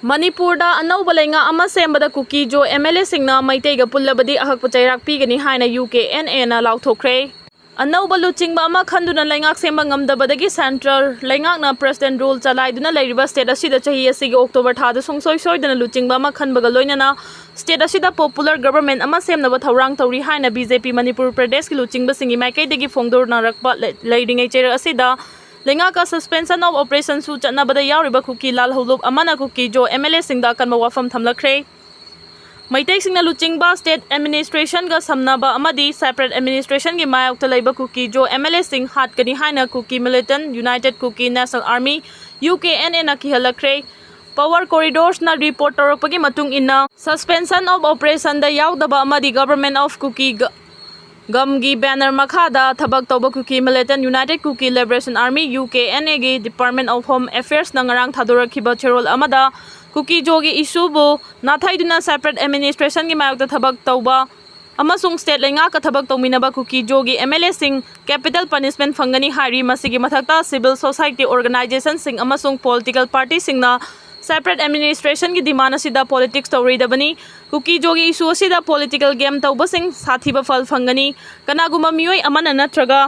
Manipur da anauba lenga ama sembada kuki jo MLA singna maiteiga pullabadi ahakpa chairak pigani haina UKNA na lauthokre. Anauba luchingba ama khanduna lengak semba ngamdabadagi central lengakna president rule chalaiduna leiriba state asida chahi asigi October thada songsoi soidana luchingba ama khanbaga loinana state asida popular government ama semnaba thaurang tauri haina BJP Manipur Pradesh ki luchingba singi maikaidagi phongdor narakpa leiringai chaira asida Lengaka suspension of operation su Chennaba yauriba kuki lal hulup amana kuki jo MLA singda kanma wafam thamlakre. Maitai singna luchingba state administration ga samnaba amadi separate administration gi mayok talaiba kuki jo MLA sing Hatkani Haina kuki militant United Kuki National Army UKNA na kihalakre. Power corridors na report torokpagi matung inna suspension of operation da yaudaba amadi government of kuki Gamgi banner Makada, Tabak Toba Kuki Militant United Kuki Liberation Army UKNA gi Department of Home Affairs nangarang Thadura Kiba Cherol Amada Kuki Jogi Isubu Nathaiduna separate administration gi mayok Tabak Toba Amasung state lenga ka Tabak Tominaba Kuki Jogi MLA sing capital punishment fangani hari masigi mathakta civil society organization sing amasung political party singna separate administration ki demand asida politics tawri dabani kuki jogi issue asida political game tawba sing sathiba fal fangani kanaguma mioi amana natraga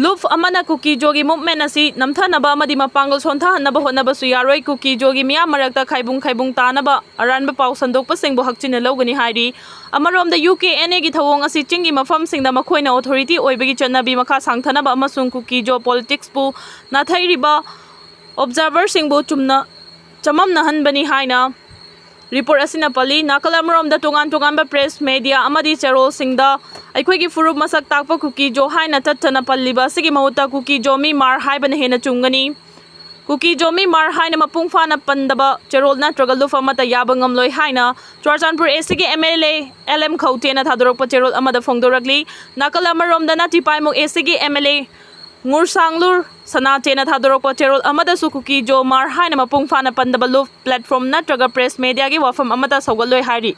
luf amana kuki jogi movement asi namthanaba amadi mapangol sontha hanaba honaba su yaroi kuki jogi miya marakta khaibung tanaba aranba pau sandokpa singbo hakchina logani hairi amarom da UKNA gi thawong asi chingi mafam singda makhoina authority oibagi channabi makha sangthanaba amasung kuki jo politics pu na thairiba observer singbo tumna chamam nahan bani haina report asina pali nakalamrom da tongan press media amadi charol singda aikhoi gi furup masak takpa kuki jo haina tattana palliba sigi mauta kuki jomi mar haiban hena chungani kuki jomi mar haina mapung fana pandaba charol na tragal lufa mata yabangam loi haina Churchanpur ACG MLA LM Khautena thadorok charol amada phongdorakli nakalamrom da nati paimok ACG MLA Ngursanglur sana chena thadorok cherol amada sukuki jo mar haina mapung fana pandabalu platform natraga press media gi wafam amata sogaloi hari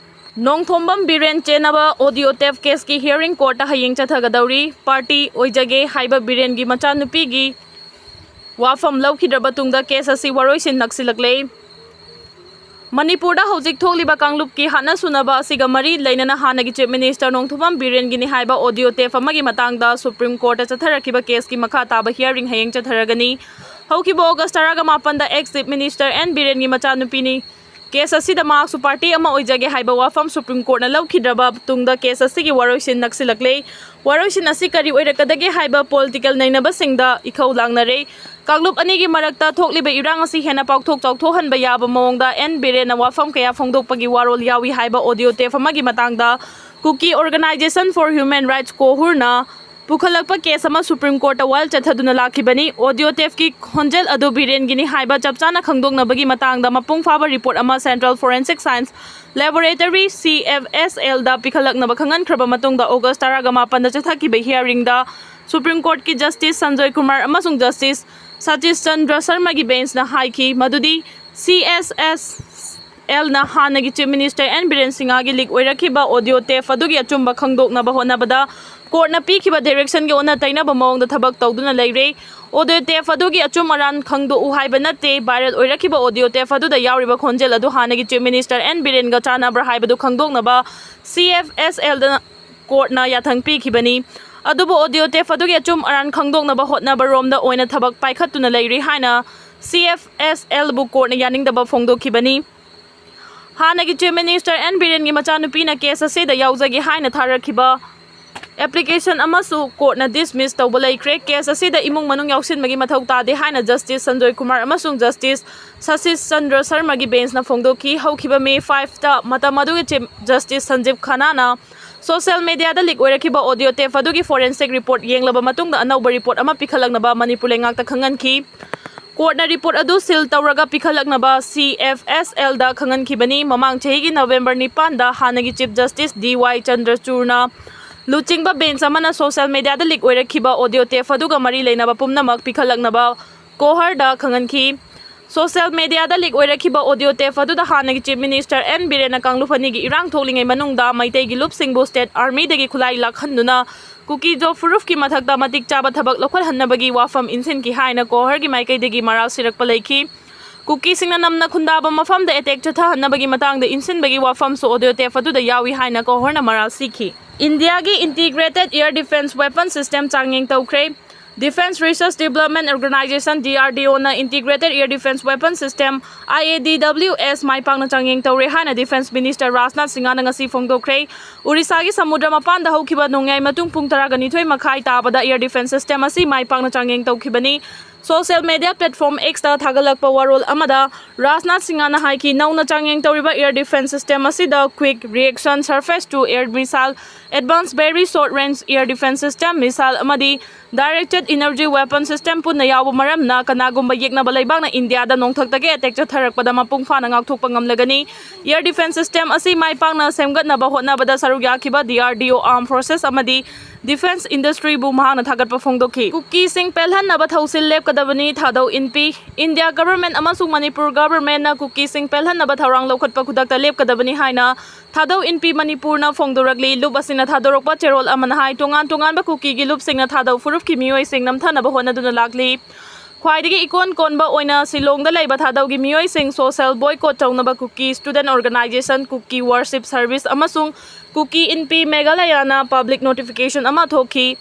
nong thombam Biren Chennaba audio tape case ki hearing court hayeng chathagadauri party oijage haiba Biren gi macha nupi gi wafam laukhidra tungda case asi waroisin naksilaklei Manipur da hojik tholiba kanglup ki hana sunaba asiga mari lainana hanagi chief minister nongthumam Biren gini haiba audio tape amagi matangda Supreme Court chatharakiba case ki makha taba hearing hayeng chatharagani haukibo August 8 da ex chief minister and Biren gi macha nupini case asida marks party ama oijage haiba wafam Supreme Court na laukidraba tungda case asigi waroisin naksilaklei waroisin asi kari oirakadage haiba political nainaba singda ikhau langnare Kaglup anigi marakta thokliba irang asi hena paukthok chawthohan ba yaba mawngda en Biren wafam kaya phongdokpagi warol yawi haiba audio tape amagi matangda Kuki Organization for Human Rights kohurna pukhalakpa case ama Supreme Court wal chathaduna lakhibani audio tape ki khonjel adu Biren gini haiba chapchana khangdoknabagi matangda mapung faba report ama Central Forensic Science Laboratory CFSL da pikhalaknaba khangan khraba matungda August 8 da chathakiba hearing da Supreme Court ki Justice Sanjoy Kumar amasung Justice Satish Chandra Sharma gi bench na haiki madudi CSSL na hanagi chief minister and Biren Singha gi leak oirakiba audio tape adugi achumba khangdoknaba honabada court na pikiba direction gi ona tainaba mawngda thabak tawduna leire audio tape adugi achum aran khangdo u haiba natte viral oirakiba audio tape aduda yauriba khonjel adu hanagi chief minister and Biren ga chanabra haibadu khangdoknaba CFSL da court na yathang pikibani Adubo audio tape adugi achum aran khangdoknaba hotnaba romda oina thabak paikhatuna leiri haina CFSL bu court na yaningdaba phongdokhibani hanagi chief minister and Biren gi machanupi na case asida yaujagi haina tharakhiba application amasu court na dismiss tawba leikre case asida imung manung yauksin magi mathau tade haina Justice Sanjoy Kumar amasung Justice Satish Chandra Sharma gi bench na phongdokhi haukhiba May 5 ta matamadugi chief Justice Sanjeev Khanna na Social media da leak oirakiba audio tape adugi forensic report yenglaba matungda anauba report ama pikhalaknaba Manipur lengakta khanganki court na report adu sil tawraga pikhalaknaba CFSL da khangankibani mamang chehigi November 9 da hanagi chief justice DY Chandrachurna luchingba bench amana social media da leak oirakiba audio tape aduga mari leinaba pumnamak pikhalaknaba kohar da khanganki Social media da leak oirakiba audio tape aduda hanagi chief minister and Biren kanglupani gi irang tholingai manungda maitai gi lup singbo state army dagi khulai lakhanduna kuki jo furuf ki mathakta matik chaba thabak lokhal hannabagi wafam insin ki haina kohar gi maikai dagi maral sirak palaiki Kukising namna khundaba mafamda attack chathahanabagi matangda insinbagi wafamsu audio tape aduda yawi haina kohorna maral sikhi. India gi Integrated Air Defense Weapon System changeng tawkhre. Defense Research Development Organization DRDO na Integrated Air Defense Weapon System IADWS maipang na changeng tawre haina Defense Minister Rajnath Singh na ngasi phongdokre. Urisa gi samudra mapanda haukiba nongyai matung pung 12 makhai tabada air defense system asi maipang na changeng tawkhibani. Social media platform X ta thagalakpa warol amada Rajnath Singh na haiki nauna changeng tawriba air defense system asida quick reaction surface to air missile advanced very short range air defense system missile amadi directed energy weapon system punna yawa maramna kanagumba yekna balaibang na India da nongthaktage attack chatharakpada mapung phana ngakthokpa ngamlagani air defense system asi maipang na semgatna ba hotnabada saruk yakhiba DRDO armed forces amadi defense industry bu mahana thagatpa phongdokhi Kukising pelhanna ba thausil lep kadabani thadau inpi India government amasung Manipur government na Kukising pelhanna ba tharang lokhatpa khudakta lep kadabani haina thadau inpi Manipur na phongdorakli lup asina thadorokpa cherol amana hai tongan ba kuki gi lup singna thadau furuf ki mioi sing namthana ba hona duna lakli khwaidigi ikon konba oina Silong da leiba thadau gi mioi sing social boycott tawnaba Kuki student organization Kuki worship service amasung Kuki inpi Meghalaya na public notification ama thoki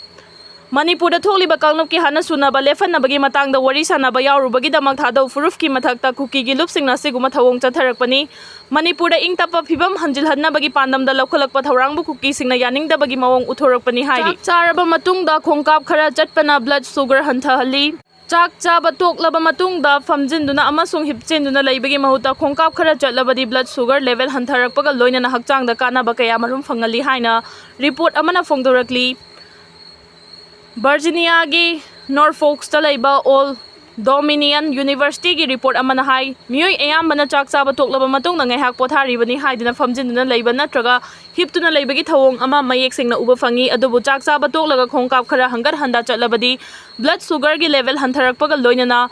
Manipur da tholiba kanglup ki hana sunaba lefanabagi matangda wari sanaba yaurubagi damak thadau furuf ki mathakta Kuki gi lup singna siguma thawong chatharakpani Manipur da ingtapa phibam hanjilhannabagi pandamda lokhalakpa thawrangbu Kuki singna yaningdabagi mawong uthorakpani hairi charaba matungda khongkap khara chatpana blood sugar hanthahalli Chak chaba toklaba matungda famjinduna amasung hipchinduna leibagi mahuta khongkap khara chatlabadi blood sugar level hantharakpaga loina na hakchangda kanaba kaya marum fangali haina report amana phongdorakli Virginia gi Norfolk sta leiba All Dominion University gi report amana hai mioi ayambana chak chaba toklaba matungda ngaihak potharibani haidina famjinduna leiba natraga hiptuna leibagi thawong ama mayek singna uba fangi adubu chak chaba toklaga khongkap khara hangar handa chatlabadi blood sugar gi level hantharakpaga loinana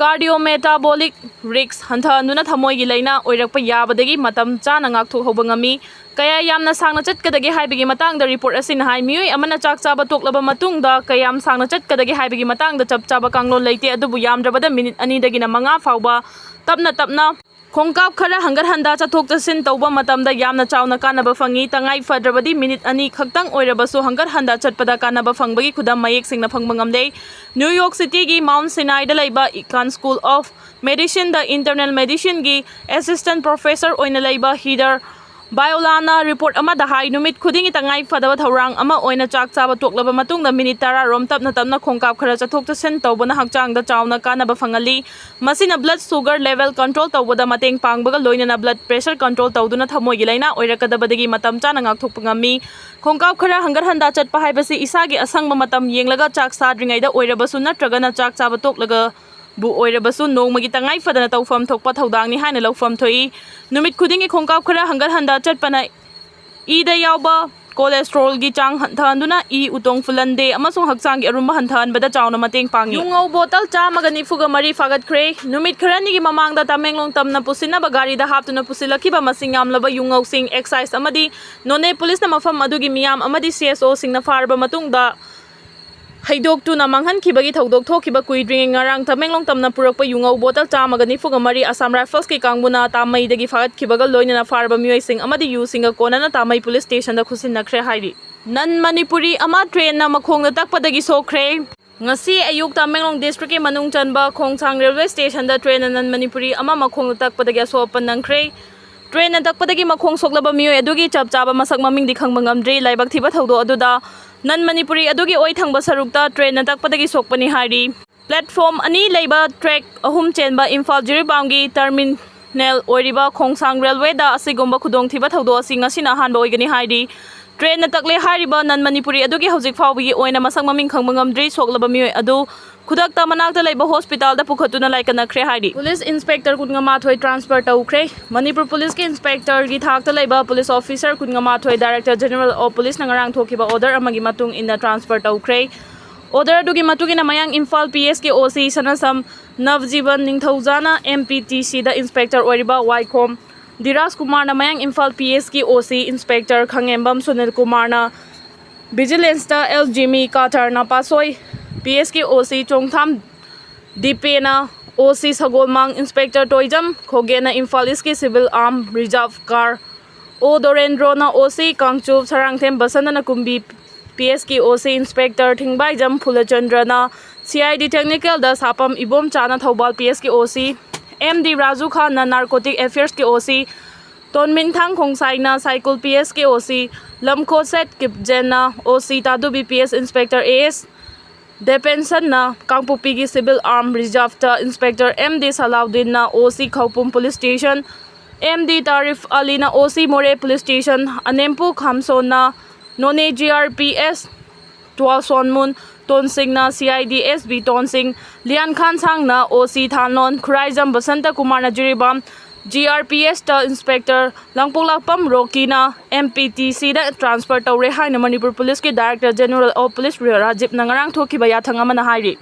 cardiometabolic risks hanthanuna thamoi gi leina oirakpa yabadagi matam chana ngakthok hoba ngami kaya yamna sangna chatkadagi haibagi matangda report asina hai mioi amana chak chaba toklaba matungda kayam sangna chatkadagi haibagi matangda chap chaba kanglon leite adubu yamdrabada minute ani dagi na manga fawba tapna khongkap khara hangar handa chathok chasin tawba matamda yamna chawna kanaba fangi tangai fadrabadi minute ani khaktang oirabasu hangar handa chatpada kanaba fangbagi khudam mayek singna phangba ngamdei New York City gi Mount Sinai da leiba Icahn School of Medicine da internal medicine gi assistant professor oina leiba Heather Biolana report ama da hai numit khuding itangai fadaba thawrang ama oina chak chaba toklaba matungda minute tara rom tapna khongkap khara chathok chasin tawbana hakchang da chawna kanaba fangali masina blood sugar level control tawbada mateng pangbaga loina na blood pressure control tawduna thamoi gi laina oirakadabadagi matam chana ngakthok ngami khongkap khara hangar handa chatpa haibasi isagi asangba matam yenglaga chak sadringai da oirabasu natraga na chak chaba toklaga bu oirabasu nongmagi tangai fadana tawfam thokpa thaudangni haina lawfam thoi numit khudingi khongkap khara hangar handa chatpana ida yawba cholesterol gi chang hanthanduna utong fulande amasung hakchang gi arumba hanthanbada chawna mateng pangi yungau bottle chamaga nifuga mari fagatkhre numit kharani gi mamangda tamenglong tamna pusina bagari da haptuna pusilakhiba masing yamlaba yungau sing excise amadi none police na mafam adugi miyam amadi CSO sing na farba matungda Haidok tu na manghan kibagi thaudok thokiba kuidring ngarang tamenglong tamna purakpa yungau bottle chamaga nifuga mari Assam Rifles ki kangbuna tamai dagi fagat kibaga loina na farba mioi sing amadi yu singa kona na tamai police station da khusin nakhre hairi nan manipuri ama train na makhong na takpadagi sokre ngasi ayuk tamenglong district ki manung chanba khongchang railway station da train nan manipuri ama makhong na takpadagi sopan nangkre train na takpadagi makhong soklaba mioi adugi chap chaba masak maming di khangba ngamdre laibak thiba thaudo aduda nan manipuri adugi oi thangba sarukta train na takpadagi sokpani hari platform ani leiba track ahum chenba Imphal Jiribamgi terminal oiriba khongsang railway da asigomba khudong thiba thaudo asi ngasina hanba oigani hari train na takle hariba nan manipuri adugi hojik fawbi oina masak maming khangba ngamdri soklaba mioi adu khudakta manakta leiba hospital da pukhatuna laikana khre hari police inspector kungama thoi transfer taukre Manipur police ki inspector gi thakta leiba police officer kungama thoi director general of police nangarang thokiba order amagi matung in the transfer taukre order adugi matugi na mayang Imphal PS ki OC sanasam Navjiban Ningthaujana MPTC da inspector oiriba Waikom Diras Kumar na mayang Imphal PS ki OC inspector Khangembam Sunil Kumar na vigilance da L Jimmy Katar na pasoi PS ki OC Chongtham Dipena OC Sagolmang Inspector Toijam Khogena Imphal Eastki Civil Arm Reserve Car O Dorendro na OC Kangchup Sarangthem Basana na Kumbi PSK OC Inspector Thingbai Jam Phulachandra na CID Technical da Sapam Ibom Chana Thobal PSK OC MD Raju Khan na Narcotic Affairs ki OC Tonmin Thang Khongsai na Cycle PSK OC Lamko Set Kipjen na OC Tadu BPS Inspector AS Depensan na Kangpupigi Civil Arm Reserve ta Inspector MD Salaudin na OC Khaupum Police Station MD Tarif Ali na OC More Police Station Anempu Khamson na None GRPS Tual Sonmun Tonsing na CID SB Tonsing Lian Khan Sang na OC Thanon Khuraijam Basanta Kumar na Jiribam GRPS ta Inspector Langpulakpam Rocky na MPTC da transfer tawre haina Manipur Police ki Director General of Police Rajiv na ngarang thokiba yathang ama na hairi